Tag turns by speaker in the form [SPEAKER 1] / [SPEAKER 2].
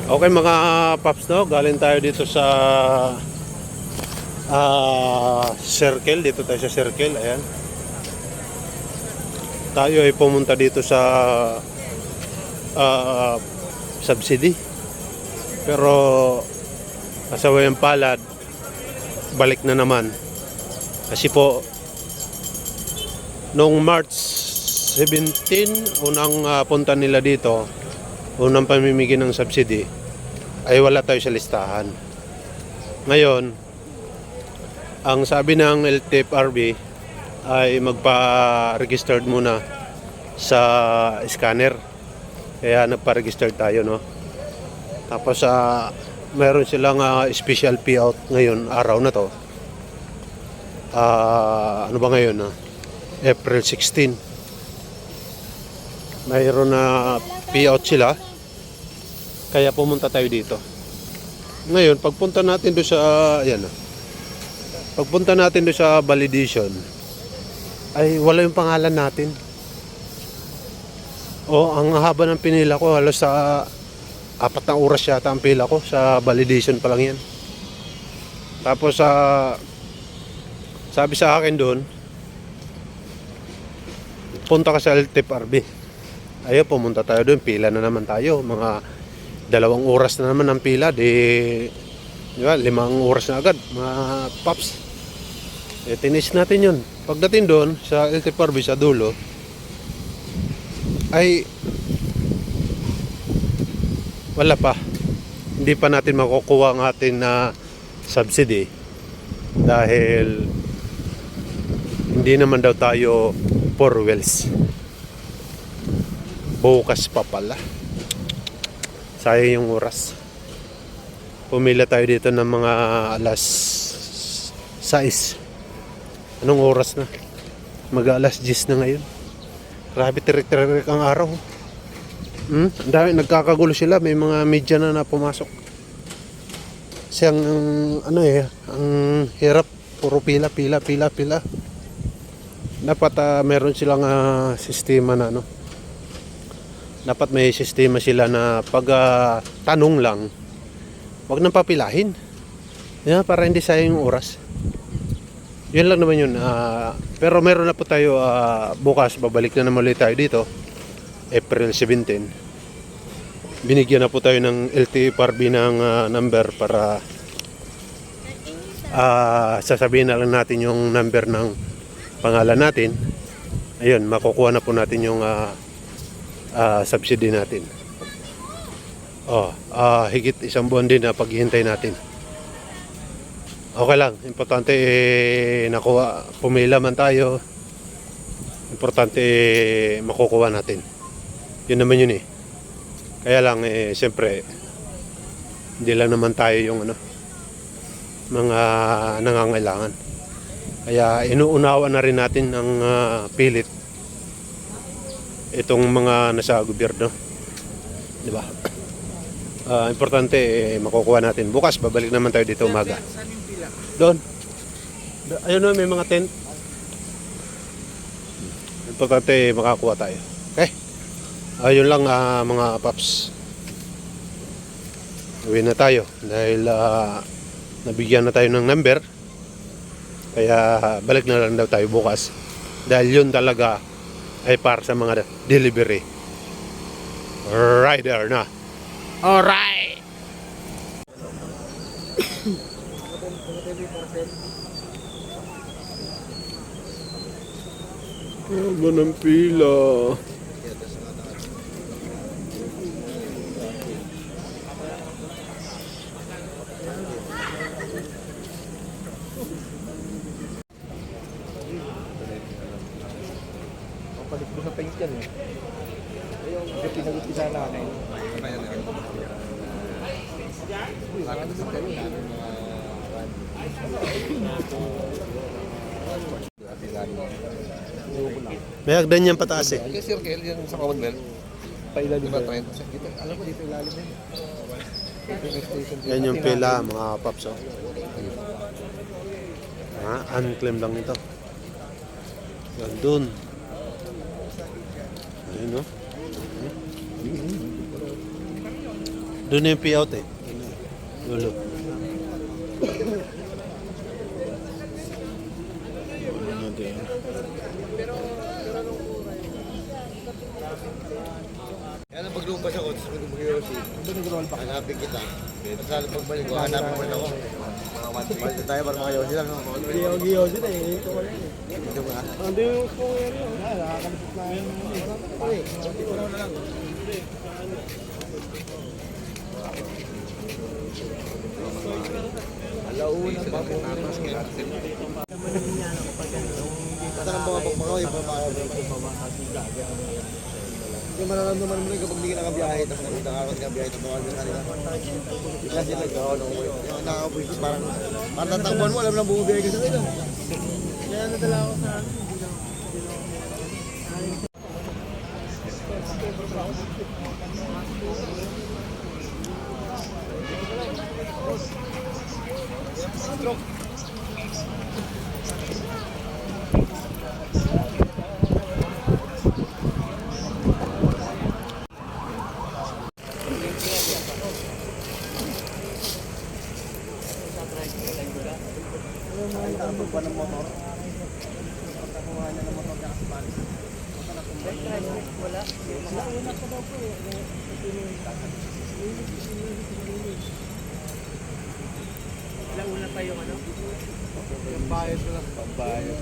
[SPEAKER 1] Okay mga paps, no? Galing tayo dito sa circle. Dito tayo sa circle. Ayan. Tayo ay pumunta dito sa subsidy. Pero kasawayang palad, balik na naman. Kasi po noong March 17, unang punta nila dito, unang pamimigay ng subsidy, ay wala tayo sa listahan. Ngayon, ang sabi ng LTFRB ay magpa-registered muna sa scanner. Kaya nagpa-register tayo, no? Tapos meron silang special payout ngayon, araw na to. Ano ba ngayon? April 16. Mayroon na payout sila. Kaya pumunta tayo dito. Ngayon, pagpunta natin doon sa pagpunta natin doon sa validation, ay wala yung pangalan natin. Ang haba ng pinila ko, halos sa 4 na oras yata ang pila ko sa validation pa lang yan. Tapos sabi sa akin doon, punta ka sa LTFRB. Ayaw, pumunta tayo doon, pila na naman tayo. Mga 2 oras na naman ang pila, di ba, 5 oras na agad, mga paps. Tinis natin yun. Pagdating doon sa LTFRB sa dulo, ay wala pa. Hindi pa natin makukuha ang ating subsidy dahil hindi naman daw tayo 4 wheels. Bukas pa pala. Sayang yung oras. Pumila tayo dito ng mga alas 6. Anong oras na? Mag-alas 10 na ngayon. Grabe, tirik-tirik ang araw. Ang dami, nagkakagulo sila. May mga media na pumasok. Kasi ang hirap. Puro pila. Dapat meron silang sistema na dapat may sistema sila na pag tanong lang, wag nang papilahin. Para hindi sayang yung oras. Yun lang naman yun. Pero meron na po tayo bukas, babalik na naman ulit tayo dito. April 17. Binigyan na po tayo ng LTFRB ng number para sasabihin na lang natin yung number ng pangalan natin. Ayun, makukuha na po natin yung subsidy natin. Higit 1 buwan din na paghihintay natin. Okay lang, importante nakuha, pumila man tayo. Importante makukuha natin. Yun naman yun . Kaya lang siyempre hindi lang naman tayo yung mga nangangailangan. Kaya inuunawa na rin natin ang pilit itong mga nasa gobyerno. Di ba? Importante makukuha natin. Bukas babalik naman tayo dito umaga. Doon. Ayun, may mga tent. Importante makakuha tayo. Okay? Ayun lang mga paps. Uwi na tayo dahil nabigyan na tayo ng number. Kaya balik na lang daw tayo bukas. Dahil yun talaga ay para sa mga delivery rider na. Alright! Haba ng pila.
[SPEAKER 2] Palit mo sa paint yan . Yung pinag-upisa natin.
[SPEAKER 1] May hagdan yan pataas .
[SPEAKER 2] Kasi circle yan sa Commonwealth. Pailalim ba? Alam ko dito ilalim yan.
[SPEAKER 1] Yan yung pila mga paps . Unclaim lang ito. Gandun. Ayun, no? Doon na yung payout eh. Dulo. Natin.
[SPEAKER 3] Kaya nang paglupas ako, tapos mag-yosi, hanapin kita. Tapos lalo pagbalik ko, hanapin mo rin ako. Balik na tayo para makayosi lang.
[SPEAKER 2] Giyosi na eh. Ito wala eh.
[SPEAKER 3] Ito nga.
[SPEAKER 2] Hindi yung kung yan yun. Nakakalipit na yun. Alauna pa po.
[SPEAKER 3] Basta nang pumapagpakaw, yung pumapakaw. Yung mararamdaman mo rin kapag hindi ka nakabiyahe, tapos nakakot ka biyahe, tapos nakakot ka nila. Kasi nagkakaw ng uwi. Yung nakakapulis, parang tatakbuhan mo, alam na bumubiyahe ka sa nila.
[SPEAKER 2] Kaya nadala ako sa Ilang una pa yung ano? Yung bayad ko lang. Pambayad.